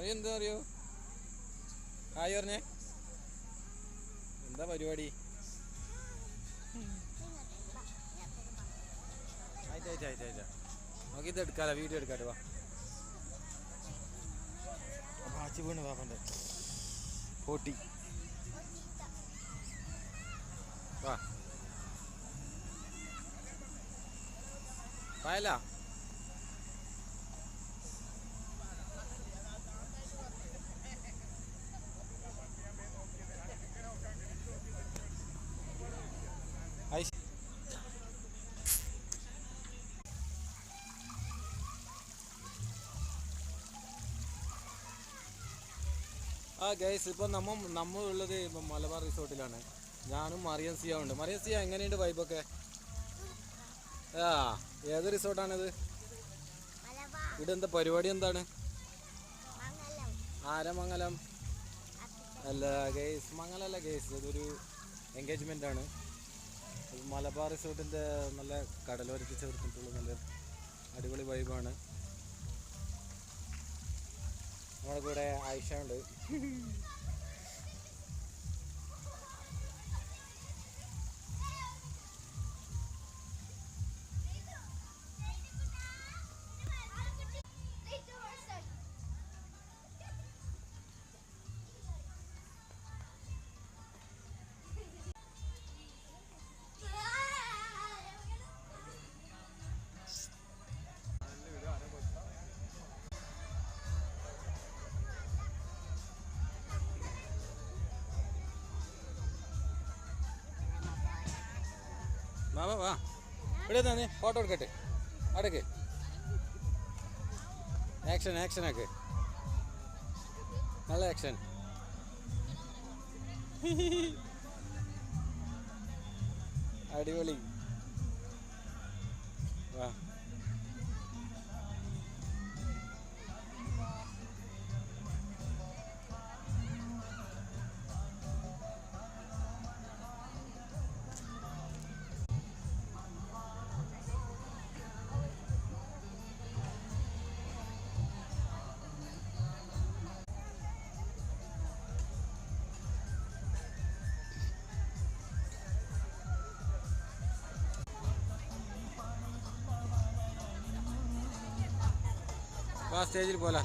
എന്താ അറിയോ? ഹായ് പറഞ്ഞേ. എന്താ പരിപാടി? ആയിട്ടാ നമുക്ക് ഇത് എടുക്കാലോ, വീഡിയോ എടുക്കാട്ടോ. വാ പാച്ചി വീണ് പാപ്പൻ്റെ പൊട്ടി. വാ പായല്ല. ഗൈസ്, ഇപ്പം നമ്മളുള്ളത് ഇപ്പം മലബാർ റിസോർട്ടിലാണ്. ഞാനും മറിയൻസിയ ഉണ്ട്. മറിയൻസിയ എങ്ങനെയുണ്ട് വൈബൊക്കെ? ഏത് റിസോർട്ടാണിത്? ഇവിടെ എന്താ പരിപാടി? എന്താണ്? ആരമംഗലം അല്ല ഗൈസ്, മംഗലല്ല ഗൈസ്, ഇതൊരു എൻഗേജ്മെൻ്റ് ആണ്. മലബാർ റിസോർട്ടിൻ്റെ നല്ല കടലോരത്ത് ചേർത്തിട്ടുള്ള നല്ല അടിപൊളി വൈബാണ്. നമ്മുടെ കൂടെ ആയിഷ ഉണ്ട്. വാ ഇവിടെ തന്നെ ഫോട്ടോ എടുക്കട്ടെ. അടക്ക്. ആക്ഷൻ നല്ല ആക്ഷൻ. അടിപൊളി. വാ സ്റ്റേജിൽ പോലെ.